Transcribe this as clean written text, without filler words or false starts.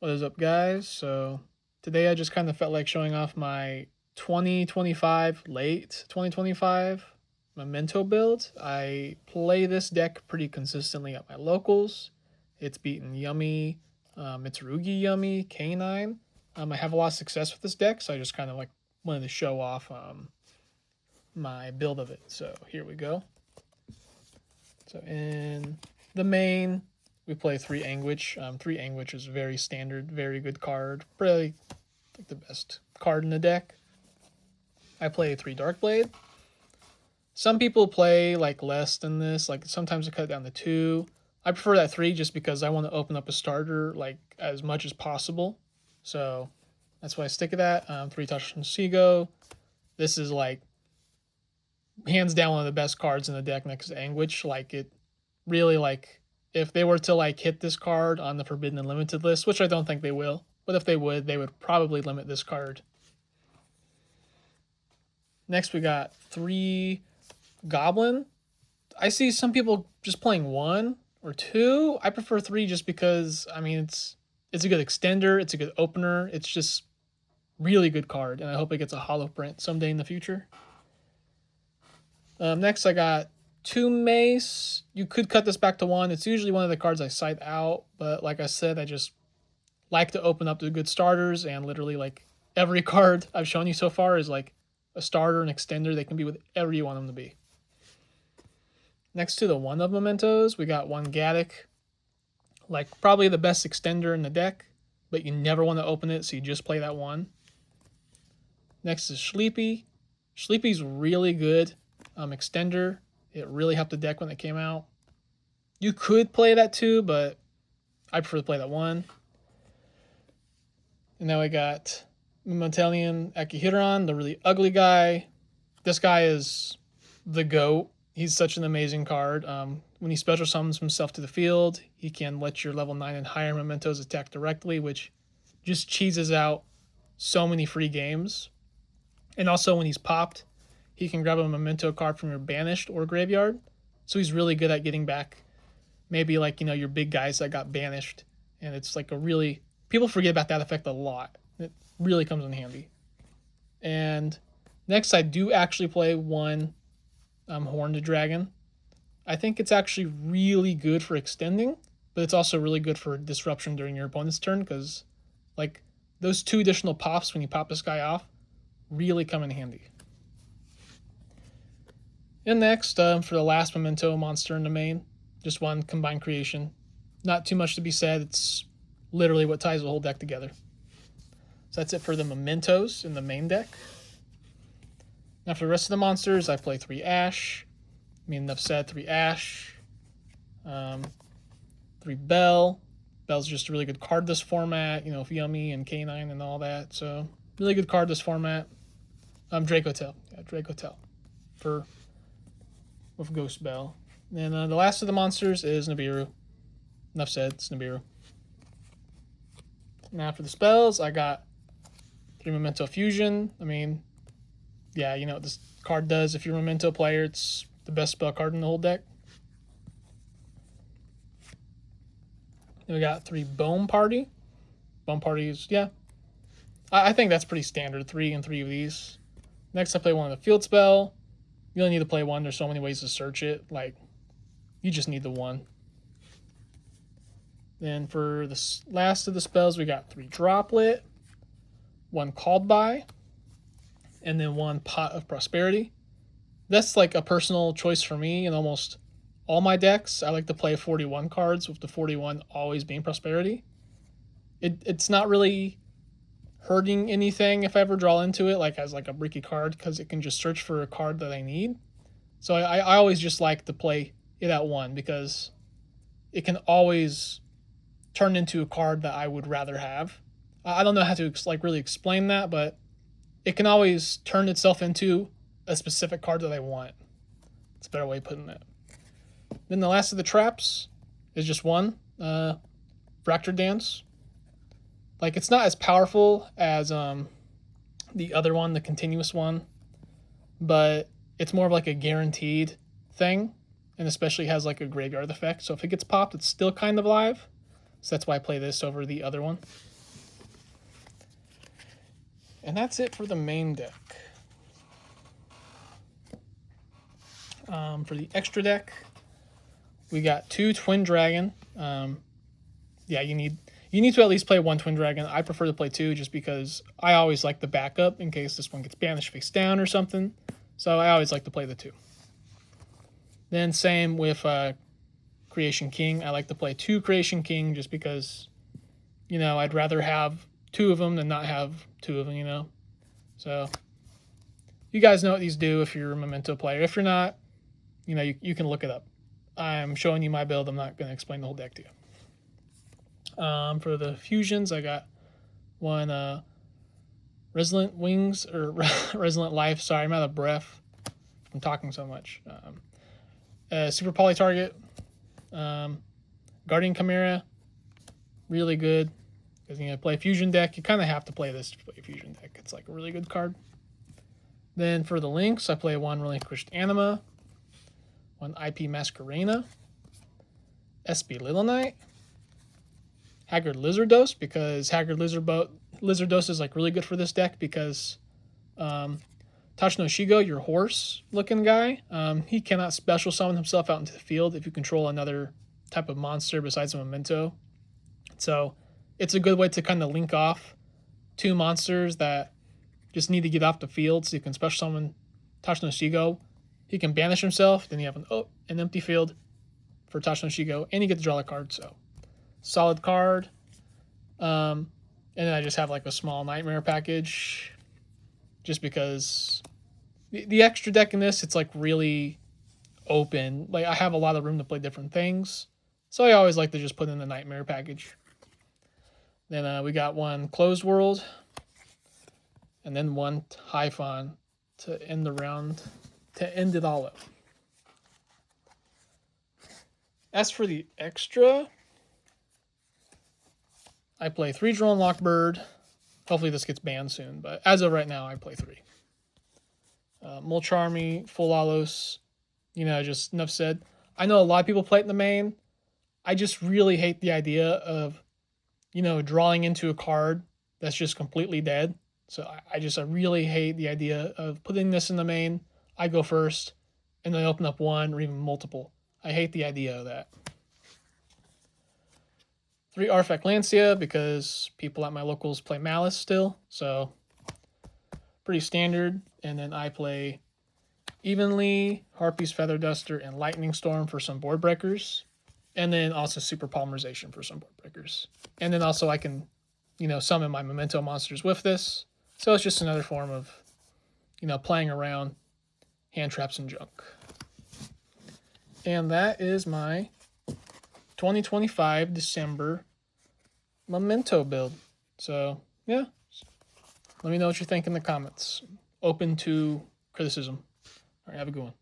What is up, guys? So today I just kind of felt like showing off my 2025 late 2025 Memento build. I play this deck pretty consistently at my locals. It's beaten Yummy, Mitsurugi Yummy, K9. I have a lot of success with this deck, so I just kind of like wanted to show off my build of it. So here we go. So in the main, we play 3 Anguish. 3 Anguish is very standard, very good card. Probably like the best card in the deck. I play 3 Darkblade. Some people play like less than this. Like sometimes I cut it down to 2. I prefer that 3 just because I want to open up a starter like as much as possible. So that's why I stick at that. 3 Touch from Seago. This is like hands down one of the best cards in the deck next to Anguish. Like it really like if they were to like hit this card on the Forbidden and Limited list, which I don't think they will, but if they would probably limit this card. Next we got 3 Goblin. I see some people just playing 1 or 2. I prefer 3 just because I mean it's a good extender, it's a good opener, it's just really good card, and I hope it gets a holo print someday in the future. Next I got 2 Mace. You could cut this back to 1. It's usually one of the cards I cite out, but like I said, I just like to open up to good starters, and literally like every card I've shown you so far is like a starter, an extender. They can be whatever you want them to be. Next to the 1 of Mementos, we got 1 Gaddock. Like probably the best extender in the deck, but you never want to open it, so you just play that 1. Next is Sleepy. Sleepy's really good extender. It really helped the deck when it came out. You could play that 2, but I prefer to play that 1. And now I got Momentalian Akihiron, the really ugly guy. This guy is the GOAT. He's such an amazing card. When he special summons himself to the field, he can let your level 9 and higher Mementos attack directly, which just cheeses out so many free games. And also when he's popped, he can grab a Memento card from your banished or graveyard. So he's really good at getting back maybe like, you know, your big guys that got banished. And it's like a really... People forget about that effect a lot. It really comes in handy. And next I do actually play 1 Horned Dragon. I think it's actually really good for extending, but it's also really good for disruption during your opponent's turn because like those 2 additional pops when you pop this guy off really come in handy. And next, for the last Memento monster in the main, just 1 combined creation. Not too much to be said. It's literally what ties the whole deck together. So that's it for the Mementos in the main deck. Now for the rest of the monsters, I play 3 Ash. I mean, enough said, 3 Ash. 3 Bell. Bell's just a really good card this format, you know, Yummy and K9 and all that. So, really good card this format. Dracotel. Yeah, Dracotel. With Ghost Bell. And the last of the monsters is Nibiru. Enough said, it's Nibiru. Now for the spells, I got 3 Memento Fusion. I mean, yeah, you know what this card does. If you're a Memento player, it's the best spell card in the whole deck. Then we got 3 Bone Party. Bone Party is, yeah. I think that's pretty standard, 3 and 3 of these. Next I play 1 of the Field Spell. You only need to play 1. There's so many ways to search it. Like, you just need the 1. Then for the last of the spells, we got 3 Droplet, 1 Called By, and then 1 Pot of Prosperity. That's like a personal choice for me in almost all my decks. I like to play 41 cards, with the 41 always being Prosperity. It's not really hurting anything if I ever draw into it, like as like a bricky card, because it can just search for a card that I need. So I always just like to play it at 1 because it can always turn into a card that I would rather have. I don't know how to like really explain that, but it can always turn itself into a specific card that I want. It's a better way of putting it. Then the last of the traps is just 1, Fractured Dance. Like, it's not as powerful as the other one, the continuous one, but it's more of like a guaranteed thing, and especially has like a graveyard effect. So if it gets popped, it's still kind of alive. So that's why I play this over the other one. And that's it for the main deck. For the extra deck, we got 2 Twin Dragon. Yeah, you need to at least play 1 Twin Dragon. I prefer to play 2 just because I always like the backup in case this one gets banished face down or something. So I always like to play the 2. Then same with Creation King. I like to play 2 Creation King just because, you know, I'd rather have 2 of them than not have 2 of them, you know. So you guys know what these do if you're a Memento player. If you're not, you know, you can look it up. I'm showing you my build. I'm not going to explain the whole deck to you. For the fusions, I got 1 Resilient Wings, or Resilient Life. Sorry, I'm out of breath from talking so much. Super Poly Target. Guardian Chimera. Really good. Because you play a fusion deck, you kind of have to play this to play a fusion deck. It's like a really good card. Then for the links, I play 1 Relinquished Anima, 1 IP Masquerena, SB Little Knight, Haggard Lizardos, because Haggard Lizardos is like really good for this deck because Tachino Shigo, your horse looking guy, he cannot special summon himself out into the field if you control another type of monster besides a Memento. So it's a good way to kind of link off 2 monsters that just need to get off the field, so you can special summon Tachino Shigo. He can banish himself, then you have an empty field for Tachino Shigo, and you get to draw a card. So solid card. And then I just have like a small Nightmare package, just because the extra deck in this, it's like really open. Like I have a lot of room to play different things, so I always like to just put in the Nightmare package. Then we got 1 Closed World, and then 1 Typhon to end the round, to end it all up. As for the extra, I play 3 Drone Lockbird. Hopefully this gets banned soon, but as of right now, I play 3. Mulch Army, Full Alos, you know, just enough said. I know a lot of people play it in the main. I just really hate the idea of, you know, drawing into a card that's just completely dead. So I really hate the idea of putting this in the main. I go first, and then open up 1 or even multiple. I hate the idea of that. 3 Artifact Lancia, because people at my locals play Malice still, so pretty standard. And then I play Evenly, Harpy's Feather Duster, and Lightning Storm for some board breakers. And then also Super Polymerization for some board breakers. And then also I can, you know, summon my Memento monsters with this. So it's just another form of, you know, playing around hand traps and junk. And that is my 2025 December Memento build. So, yeah. Let me know what you think in the comments. Open to criticism. All right, have a good one.